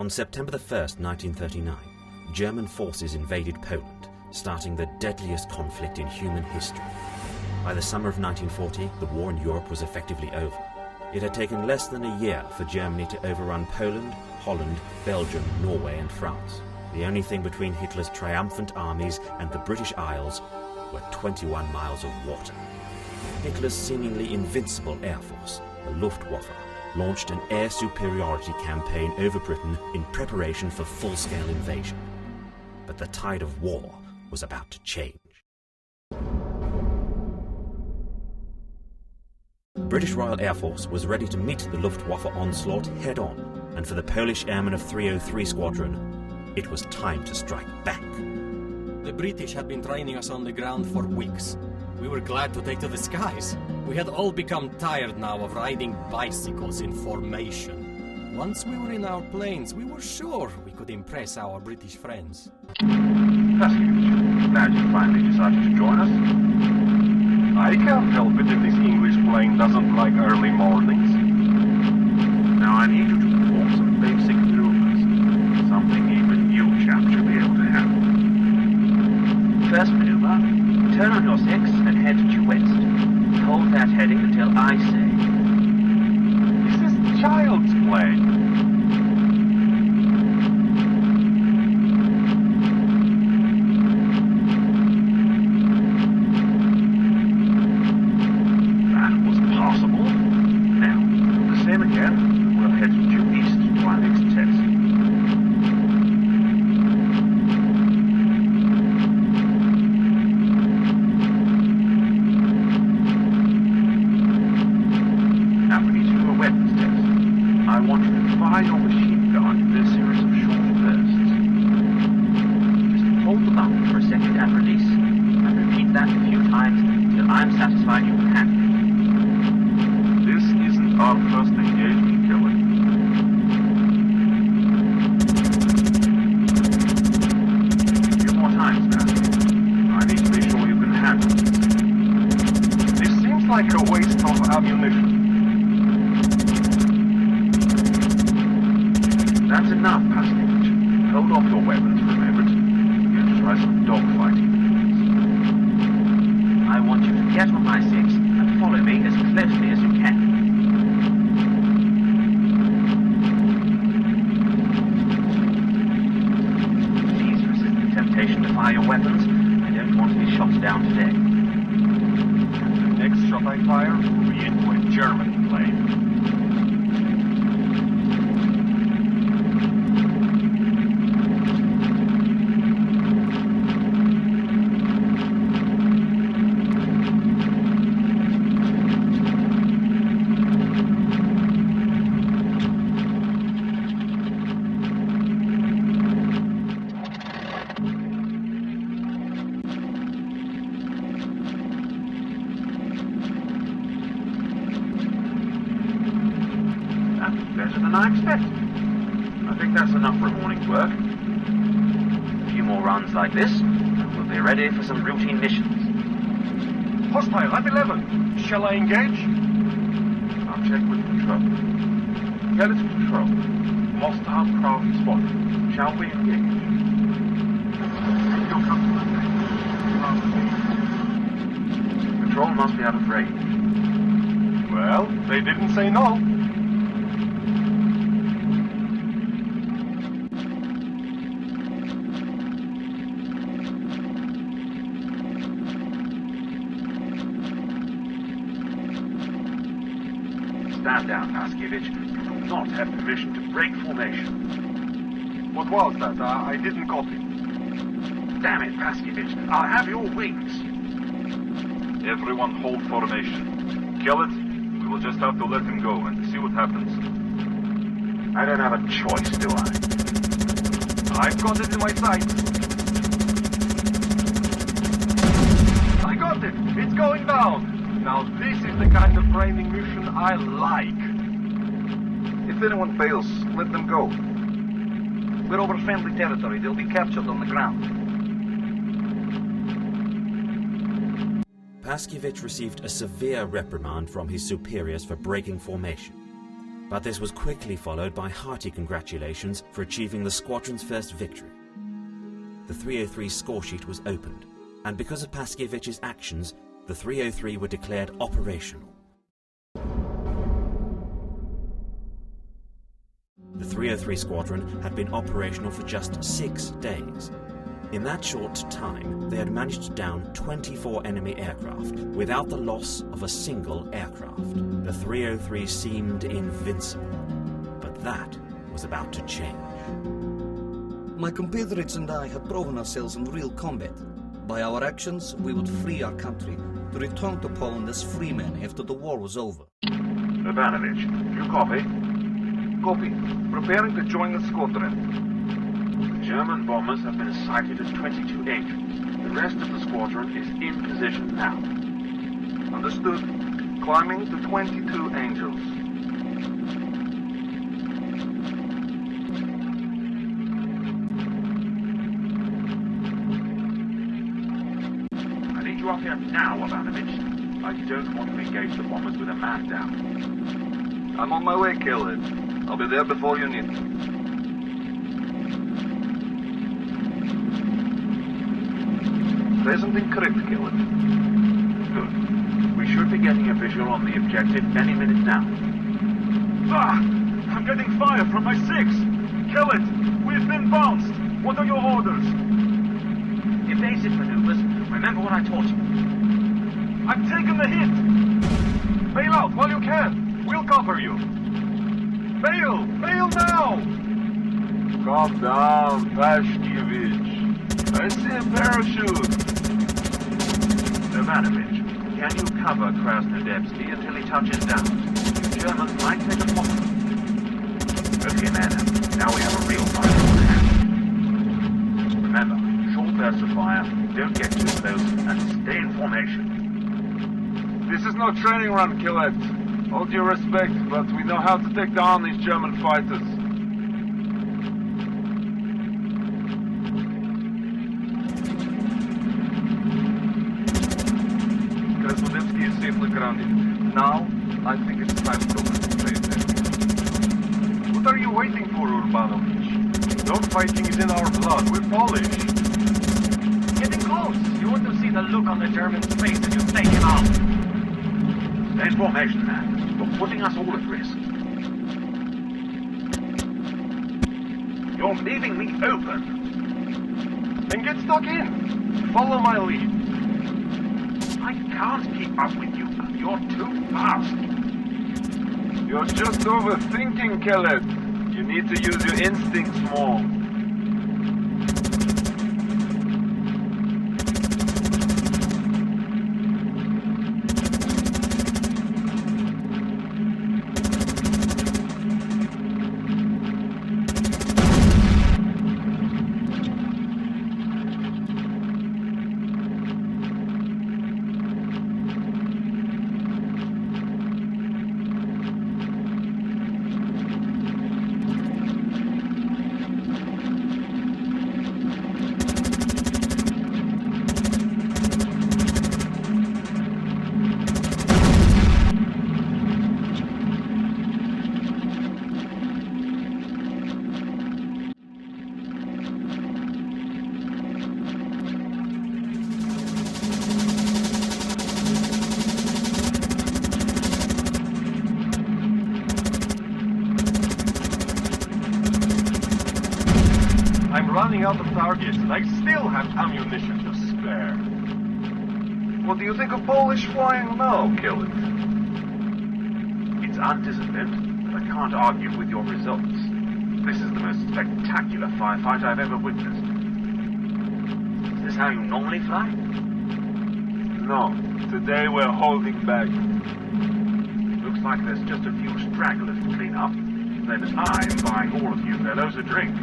On September the 1st, 1939, German forces invaded Poland, starting the deadliest conflict in human history. By the summer of 1940, the war in Europe was effectively over. It had taken less than a year for Germany to overrun Poland, Holland, Belgium, Norway and France. The only thing between Hitler's triumphant armies and the British Isles were 21 miles of water. Hitler's seemingly invincible air force, the Luftwaffe, launched an air superiority campaign over Britain in preparation for full-scale invasion. But the tide of war was about to change. The British Royal Air Force was ready to meet the Luftwaffe onslaught head-on, and for the Polish airmen of 303 Squadron, it was time to strike back. The British had been training us on the ground for weeks. We were glad to take to the skies. We had all become tired now of riding bicycles in formation. Once we were in our planes, we were sure we could impress our British friends. Paskovich, glad you finally decided to join us. I can't help it if this English plane doesn't like early mornings. Now I need you to perform some basic maneuvers. Something even you chaps should be able to handle. First maneuver. Turn on your 6 and head due west. Hold that heading until I say. This is child's play. That was possible. Now, do the same again, and we'll head due east to our next test. Fire your machine gun in a series of short bursts. Just hold the button for a second and release, and repeat that a few times until I'm satisfied you can handle it. This isn't our first engagement, Kelly. A few more times, Pastor. I need to be sure you can handle it. This seems like a waste of ammunition. That's enough, Paskovich. Hold off your weapons for a moment. We're going to try some dogfighting maneuvers. I want you to get on my 6 and follow me as closely as you can. Please resist the temptation to fire your weapons. I don't want to be shot down today. And the next shot I fire will be into a German plane. Better than I expected. I think that's enough for a morning's work. A few more runs like this, and we'll be ready for some routine missions. Hostile at 11. Shall I engage? I'll check with control. Kelly to control. Hostile craft spotted. Shall we engage? Control must be out of range. Well, they didn't say no. Stand down, Paskovich. You do not have permission to break formation. What was that? I didn't copy. Damn it, Paskovich. I'll have your wings. Everyone hold formation. Kill it. We will just have to let him go and see what happens. I don't have a choice, do I? I've got it in my sights. I got it. It's going down. Now this is the kind of training mission I like. If anyone fails, let them go. We're over friendly territory. They'll be captured on the ground. Paskovich received a severe reprimand from his superiors for breaking formation. But this was quickly followed by hearty congratulations for achieving the squadron's first victory. The 303 score sheet was opened, and because of Paskiewicz's actions, the 303 were declared operational. The 303 squadron had been operational for just 6 days. In that short time, they had managed to down 24 enemy aircraft without the loss of a single aircraft. The 303 seemed invincible, but that was about to change. My compatriots and I had proven ourselves in real combat. By our actions, we would free our country to return to Poland as free men after the war was over. Ivanovich, you copy? Copy. Preparing to join the squadron. The German bombers have been sighted at 22 Angels. The rest of the squadron is in position now. Understood. Climbing to 22 Angels. I need you up here now, Ivanovich. I don't want to engage the bombers with a man down. I'm on my way, Killhead. I'll be there before you need me. Present in crypt, Killhead. Good. We should be getting a visual on the objective any minute now. Ah! I'm getting fire from my 6! Kill it! We've been bounced! What are your orders? Evasive maneuvers. Remember what I taught you. I've taken the hit! Bail out while you can! We'll cover you! Bail! Bail now! Calm down, Paskiewic. I see a parachute! Ivanovich, can you cover Krasnodebski until he touches down? Germans might take a pocket. Okay, man. Now we have a real fight on hand. Remember, short bursts of fire, don't get too close, and stay in formation. This is no training run, Killhead. All due respect, but we know how to take down these German fighters. Krasnodebski is safely grounded. Now, I think it's time to concentrate. What are you waiting for, Urbanovich? Dog fighting is in our blood. We're Polish. Getting close. You want to see the look on the German's face as you take him out. Stay in formation, man. You're putting us all at risk. You're leaving me open. Then get stuck in. Follow my lead. I can't keep up with you. You're too fast. You're just overthinking, Killhead. You need to use your instincts more. Running out of targets, and I still have ammunition to spare. What do you think of Polish flying now, Killhead? It's undisciplined, but I can't argue with your results. This is the most spectacular firefight I've ever witnessed. Is this how you normally fly? No, today we're holding back. Looks like there's just a few stragglers to clean up. Then I'm buying all of you fellows a drink.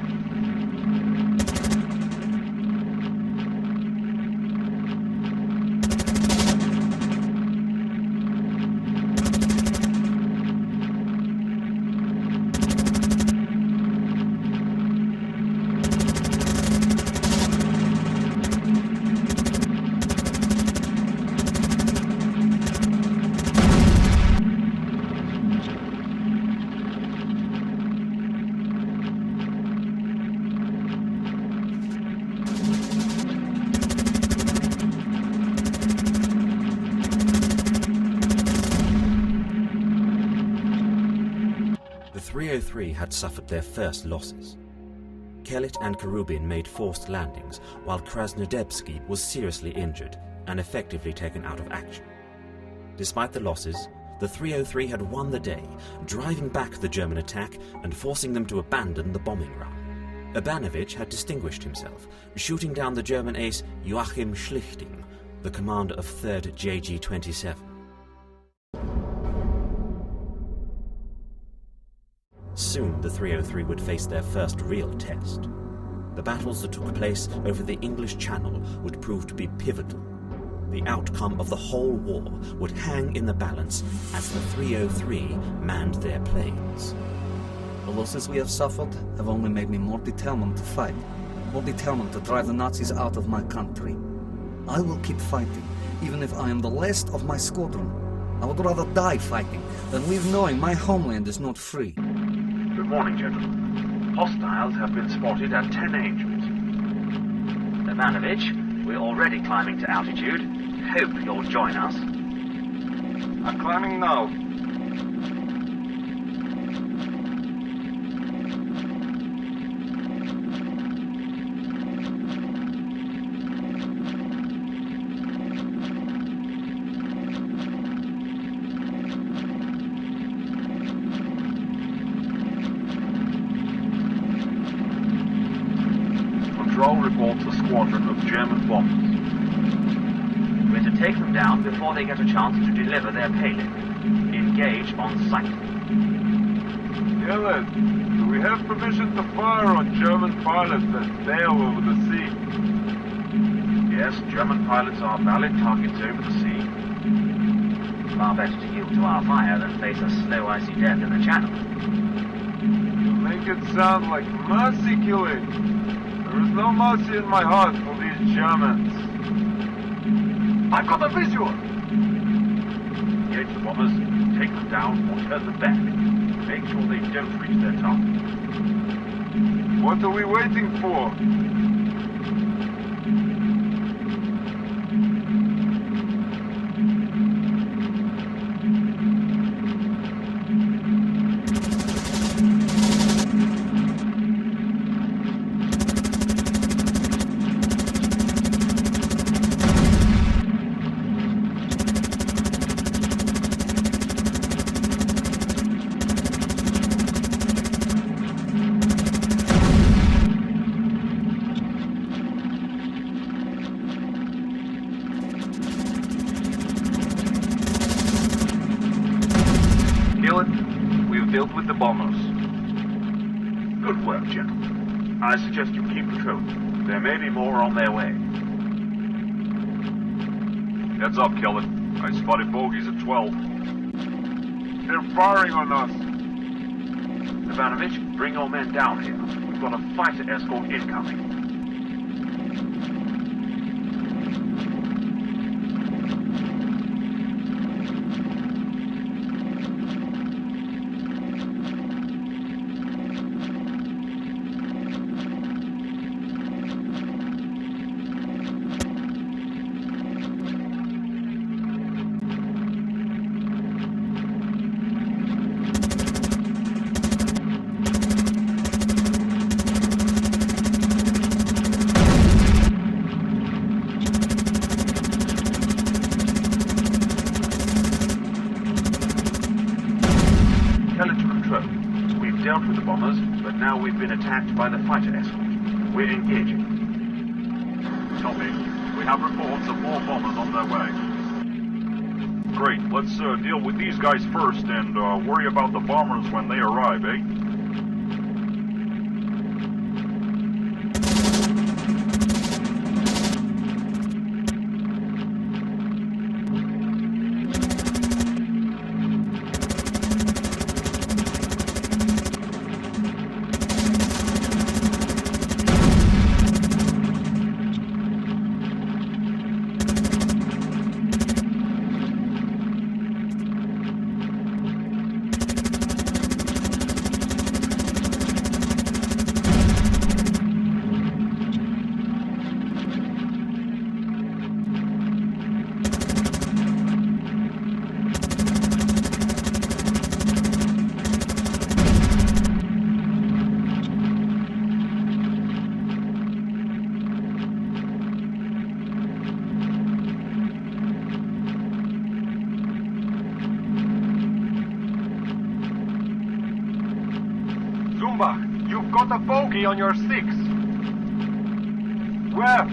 303 had suffered their first losses. Kellet and Karubin made forced landings, while Krasnodebsky was seriously injured and effectively taken out of action. Despite the losses, the 303 had won the day, driving back the German attack and forcing them to abandon the bombing run. Urbanovich had distinguished himself, shooting down the German ace Joachim Schlichting, the commander of 3rd JG-27. Soon the 303 would face their first real test. The battles that took place over the English Channel would prove to be pivotal. The outcome of the whole war would hang in the balance as the 303 manned their planes. The losses we have suffered have only made me more determined to fight, more determined to drive the Nazis out of my country. I will keep fighting, even if I am the last of my squadron. I would rather die fighting than live knowing my homeland is not free. Good morning, gentlemen. Hostiles have been spotted at 10 Angels. Urbanovich, we're already climbing to altitude. Hope you'll join us. I'm climbing now. Control reports a squadron of German bombers. We're to take them down before they get a chance to deliver their payload. Engage on sight. Kellet, do we have permission to fire on German pilots that sail over the sea? Yes, German pilots are valid targets over the sea. Far better to yield to our fire than face a slow, icy death in the channel. You make it sound like mercy killing. There is no mercy in my heart for these Germans. I've got a visual! Engage the bombers, take them down, or turn them back. Make sure they don't reach their target. What are we waiting for? We've dealt with the bombers. Good work, gentlemen. I suggest you keep patrolling. There may be more on their way. Heads up, Kellet. I spotted bogies at 12. They're firing on us. Ivanovich, bring your men down here. We've got a fighter escort incoming. We've dealt with the bombers, but now we've been attacked by the fighter escort. We're engaging. Copy. We have reports of more bombers on their way. Great. Let's deal with these guys first and worry about the bombers when they arrive, eh? got a bogey on your 6. Where?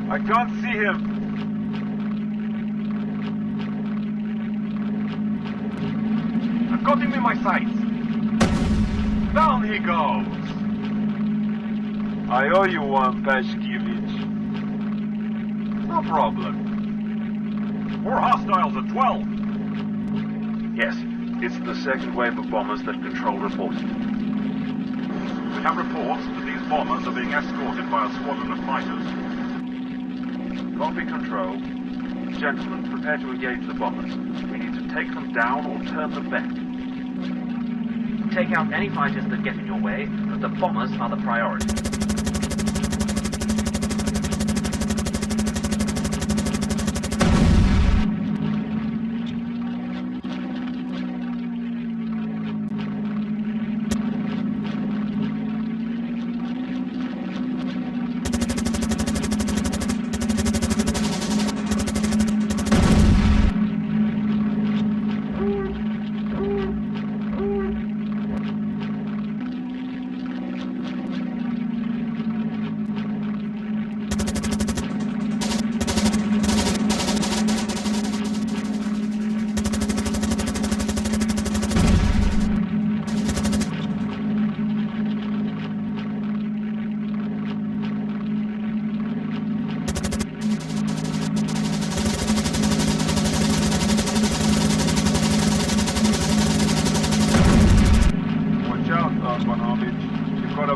I can't see him. I've got him in my sights. Down he goes. I owe you one, Pashkiewicz. No problem. 4 hostiles at 12. Yes, it's the second wave of bombers that Control reported. We have reports that these bombers are being escorted by a squadron of fighters. Copy, Control. Gentlemen, prepare to engage the bombers. We need to take them down or turn them back. Take out any fighters that get in your way, but the bombers are the priority.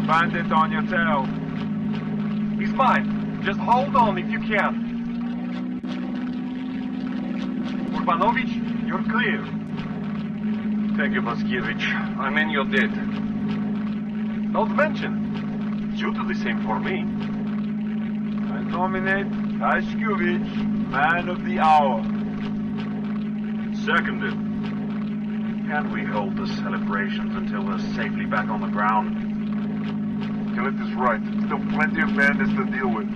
Bandit on your tail. He's mine. Just hold on if you can. Urbanovich, you're clear. Thank you, Pashkiewicz. I mean, you're dead. Don't mention. You do the same for me. I nominate Pashkiewicz Man of the Hour. Seconded. Can we hold the celebrations until we're safely back on the ground? Gillett is right. Still plenty of bandits to deal with.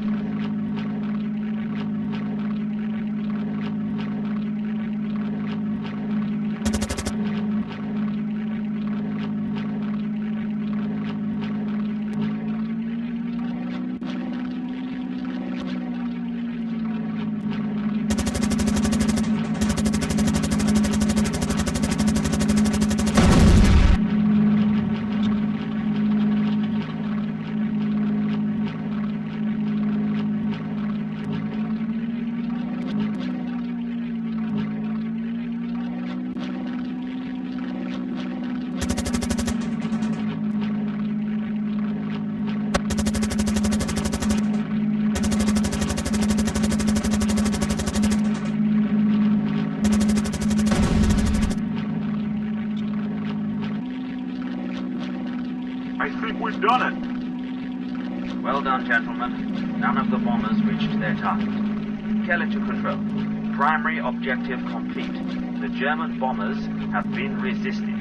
I think we've done it. Well done, gentlemen. None of the bombers reached their target. Keller to Control. Primary objective complete. The German bombers have been resisted.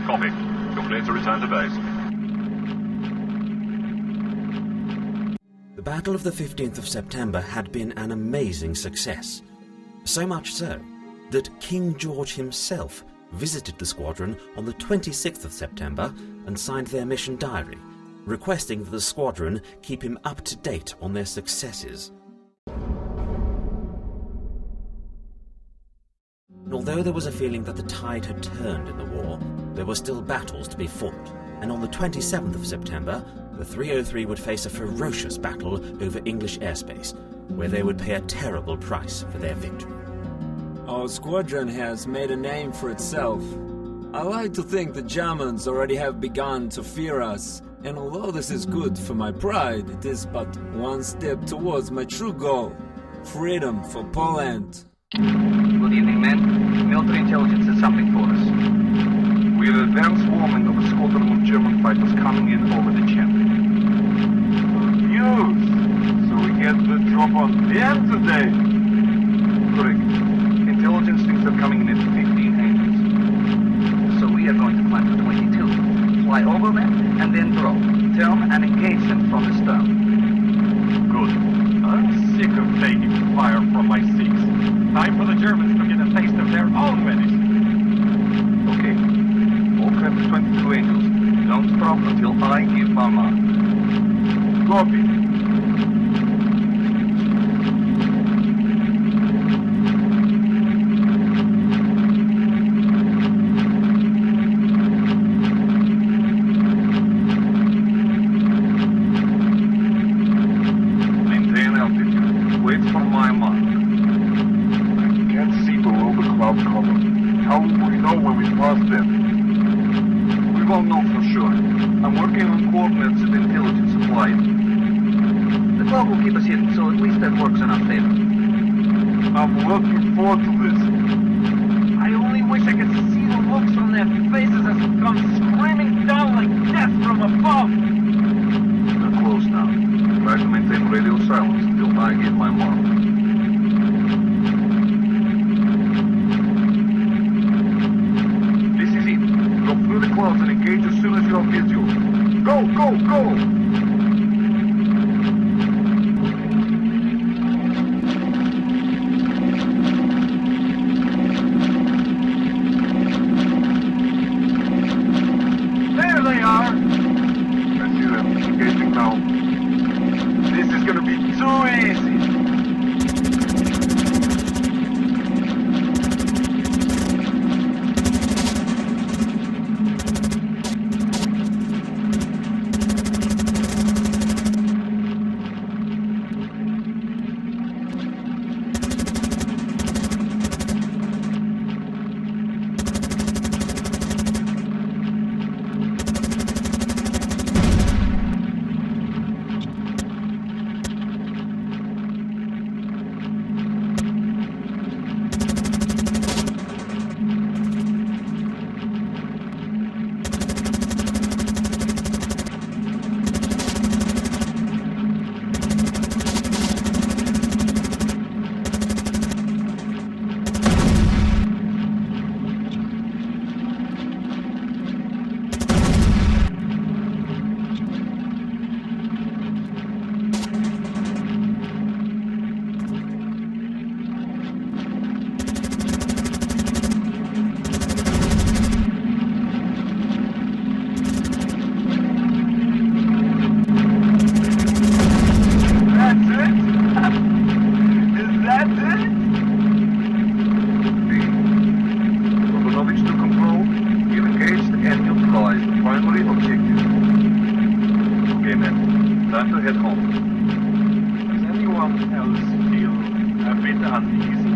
Copy. You're clear to return to base. The Battle of the 15th of September had been an amazing success. So much so that King George himself visited the squadron on the 26th of September and signed their mission diary, requesting that the squadron keep him up to date on their successes. Although there was a feeling that the tide had turned in the war, there were still battles to be fought, and on the 27th of September, the 303 would face a ferocious battle over English airspace, where they would pay a terrible price for their victory. Our squadron has made a name for itself. I like to think the Germans already have begun to fear us, and although this is good for my pride, it is but one step towards my true goal, freedom for Poland. Good evening, men. Military intelligence has something for us. We have advanced warning of a squadron of German fighters coming in over the channel. Good news! So we get the drop on them today? Correct. Intelligence thinks they're coming in at 15 angels. So we are going to climb to 22, fly over them, and then drop. Turn and engage them from the stern. Good. I'm sick of taking fire from my 6. Time for the Germans to get a taste of their own medicine. Okay. All craft to 22 angels. Don't stop until I give my mark. Copy. Maintain altitude. Wait for my mark. I can't see below the cloud cover. How will we know when we pass them? We won't know for sure. I'm working on coordinates that intelligence supplied. The cloud will keep us hidden, so at least that works in our favor. I'm looking forward to this. I only wish I could see the looks on their faces as we come screaming down like death from above. They're close now. Try to maintain radio silence until I give my mark. This is it. Go through the clouds and engage as soon as you are visual. Go, go, go! There they are! I see them engaging now. This is gonna be too easy. Time to head home. Does anyone else feel a bit uneasy?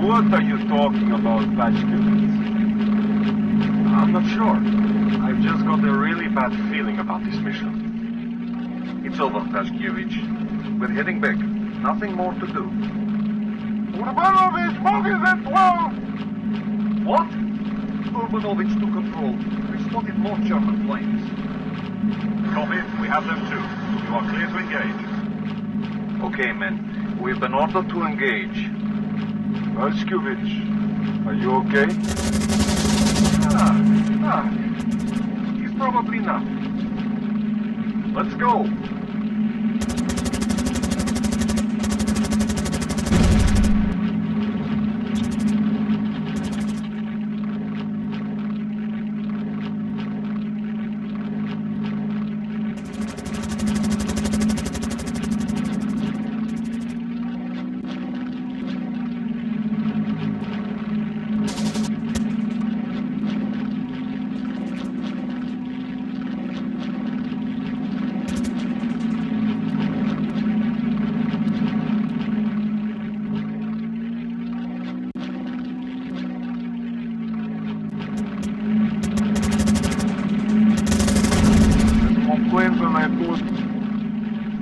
What are you talking about, Pashkevitz? I'm not sure. I've just got a really bad feeling about this mission. It's over, Pashkevich. We're heading back. Nothing more to do. Urbanovich, focus at 12! What? Urbanovich to control. We spotted more German planes. Copy, we have them too. You are clear to engage. Okay, men. We've been ordered to engage. Pashkevich, are you okay? He's probably not. Let's go.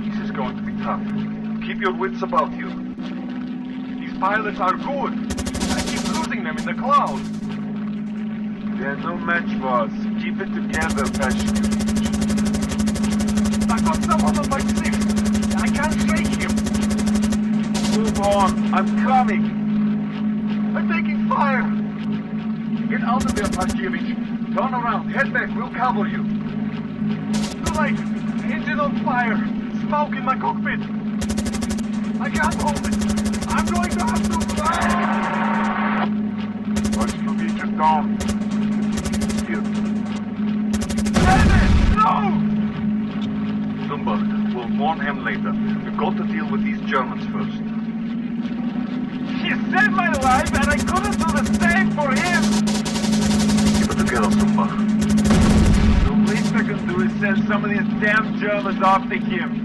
This is going to be tough. Keep your wits about you. These pilots are good. I keep losing them in the clouds. They're no match for us. Keep it together, Pashkevich. I've got someone on my six. I can't shake him. Move on. I'm coming. I'm taking fire. Get out of there, Pashkevich. Turn around. Head back. We'll cover you. Too late. Engine on fire. Smoke in my cockpit. I can't hold it. I'm going to have to fly. Pashkevich is down. Here. warn him later. We've got to deal with these Germans first. He saved my life, and I couldn't do the same for him! Keep it together, Sumba. The least I can do is send some of these damn Germans after him.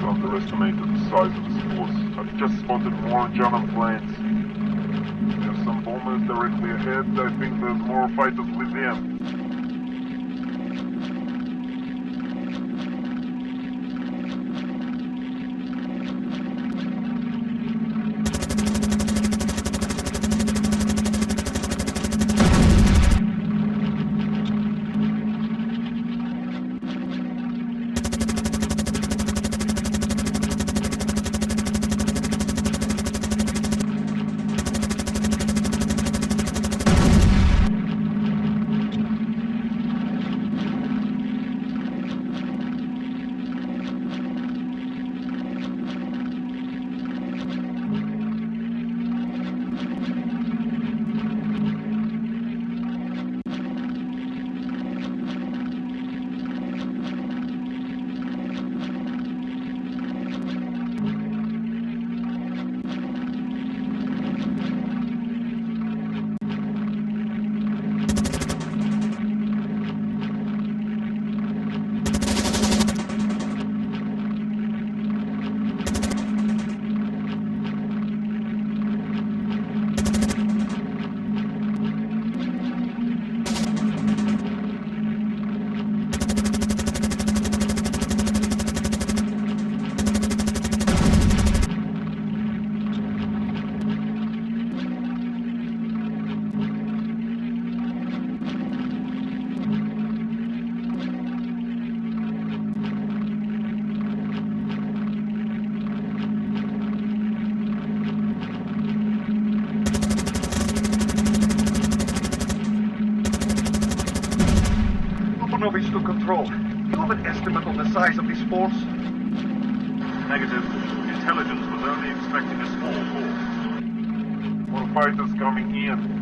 Underestimated the size of this force. I've just spotted more German planes. There's some bombers directly ahead. I think there's more fighters with them. To control. You have an estimate on the size of this force? Negative. Intelligence was only expecting a small force. More fighters coming in.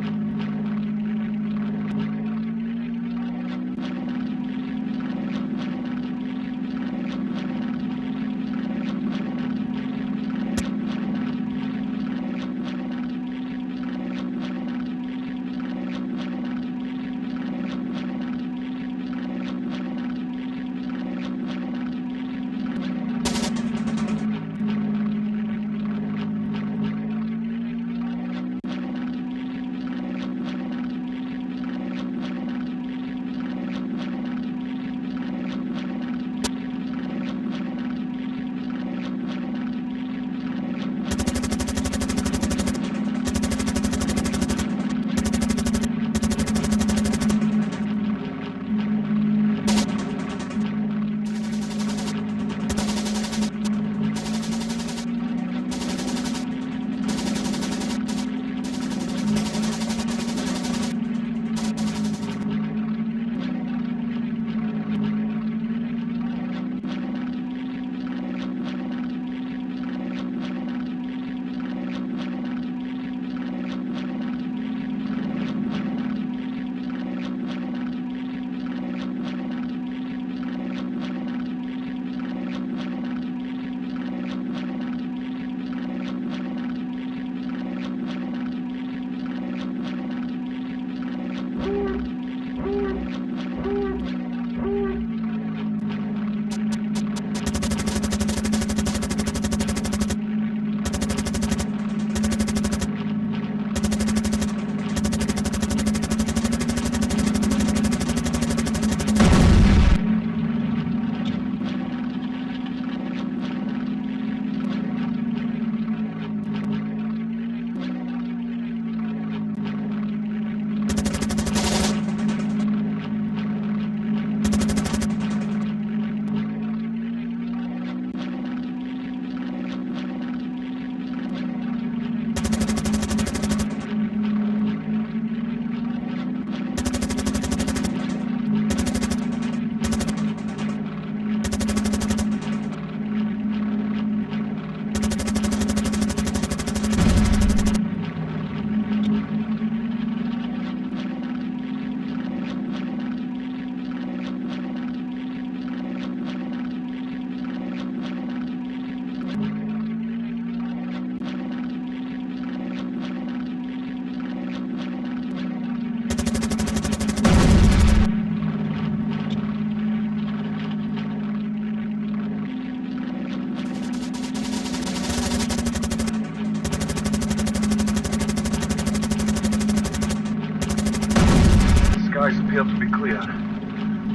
appear to be clear.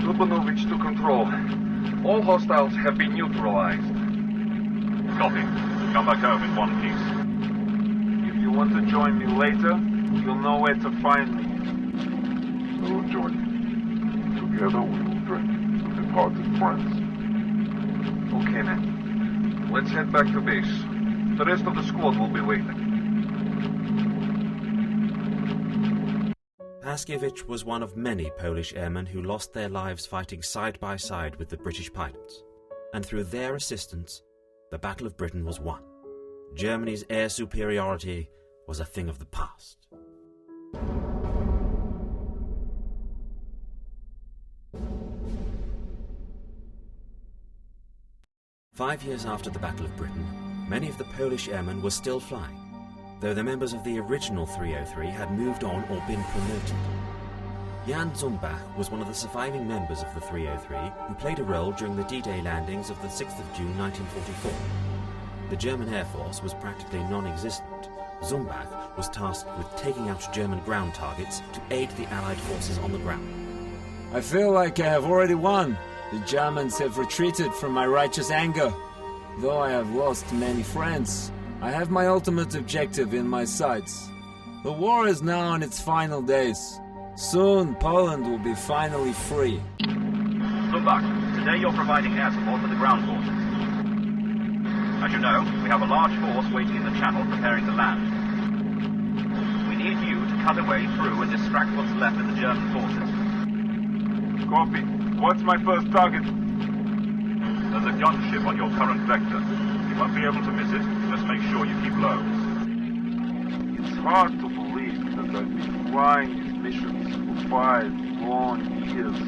Lubanovich to control. All hostiles have been neutralized. Copy. Come back home in one piece. If you want to join me later, you'll know where to find me. We'll join you. Together we will drink with departed friends. Okay, man. Let's head back to base. The rest of the squad will be waiting. Paskiewicz was one of many Polish airmen who lost their lives fighting side by side with the British pilots, and through their assistance, the Battle of Britain was won. Germany's air superiority was a thing of the past. Five years after the Battle of Britain, many of the Polish airmen were still flying, though the members of the original 303 had moved on or been promoted. Jan Zumbach was one of the surviving members of the 303 who played a role during the D-Day landings of the 6th of June 1944. The German Air Force was practically non-existent. Zumbach was tasked with taking out German ground targets to aid the Allied forces on the ground. I feel like I have already won. The Germans have retreated from my righteous anger. Though I have lost many friends, I have my ultimate objective in my sights. The war is now in its final days. Soon, Poland will be finally free. Zumbach, today you're providing air support for the ground forces. As you know, we have a large force waiting in the channel preparing to land. We need you to cut a way through and distract what's left of the German forces. Copy. What's my first target? There's a gunship on your current vector. You won't be able to miss it. Just make sure you keep low. It's hard to believe that I've been flying these missions for 5 long years.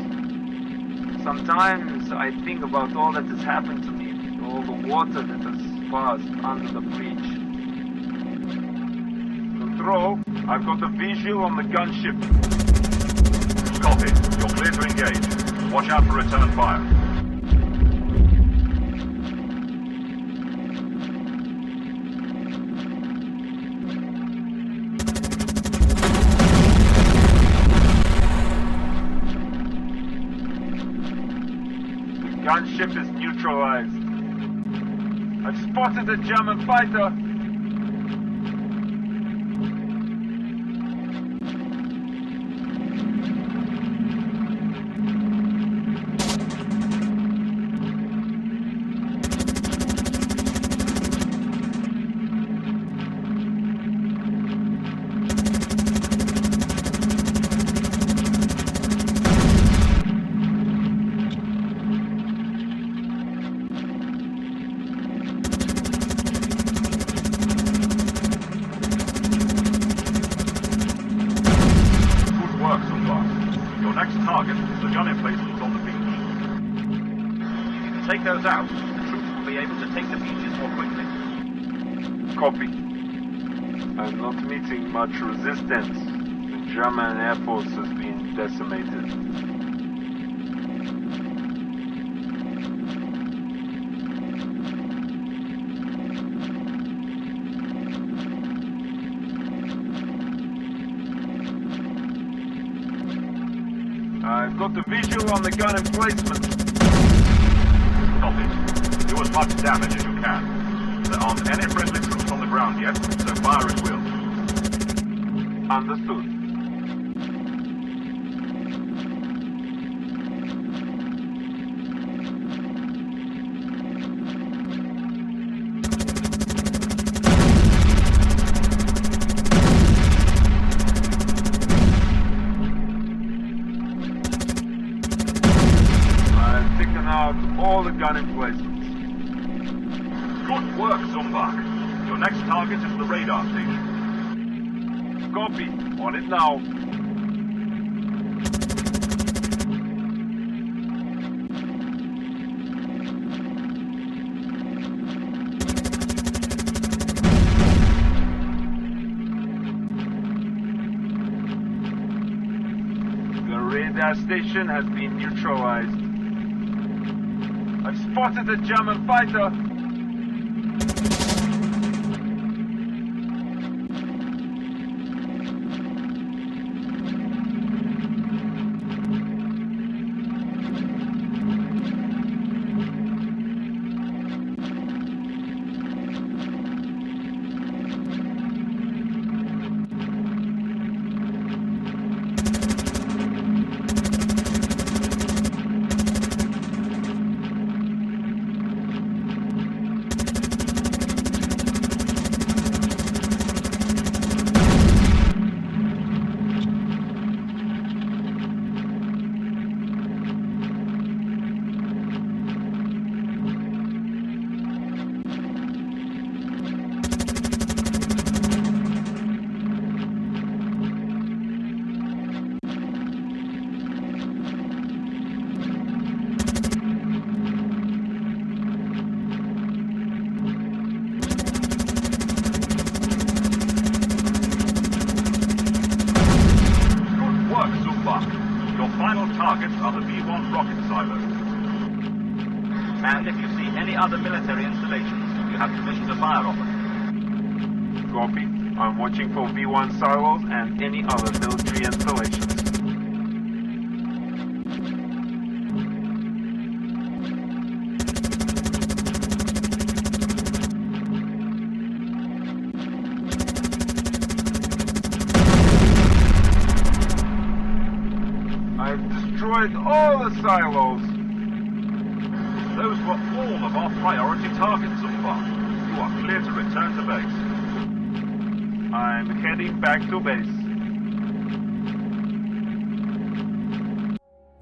Sometimes I think about all that has happened to me, all the water that has passed under the bridge. Control, I've got a visual on the gunship. Copy. You're clear to engage. Watch out for return fire. Gunship is neutralized. I've spotted a German fighter. Take those out, the troops will be able to take the beaches more quickly. Copy. I'm not meeting much resistance. The German Air Force has been decimated. I've got the visual on the gun emplacement. Copy. Do as much damage as you can. There aren't any friendly troops on the ground yet, so fire at will. Understood. I've taken out all the gun emplacements. Good work, Zumbach. Your next target is the radar station. Copy. On it now. The radar station has been neutralized. I've spotted a German fighter. And if you see any other military installations, you have permission to fire off them. Copy. I'm watching for V1 silos and any other military installations. I've destroyed all the silos. Those were all of our priority targets so far. You are clear to return to base. I'm heading back to base.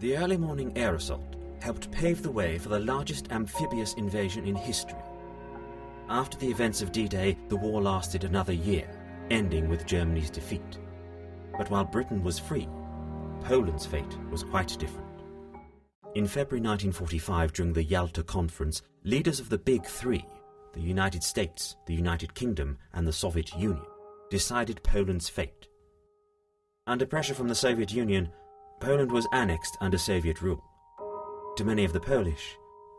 The early morning air assault helped pave the way for the largest amphibious invasion in history. After the events of D-Day, the war lasted another year, ending with Germany's defeat. But while Britain was free, Poland's fate was quite different. In February 1945, during the Yalta Conference, leaders of the Big Three, the United States, the United Kingdom, and the Soviet Union, decided Poland's fate. Under pressure from the Soviet Union, Poland was annexed under Soviet rule. To many of the Polish,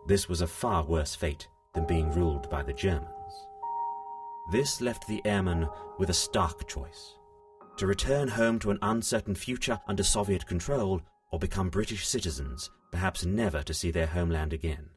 this was a far worse fate than being ruled by the Germans. This left the airmen with a stark choice: to return home to an uncertain future under Soviet control, or become British citizens, perhaps never to see their homeland again.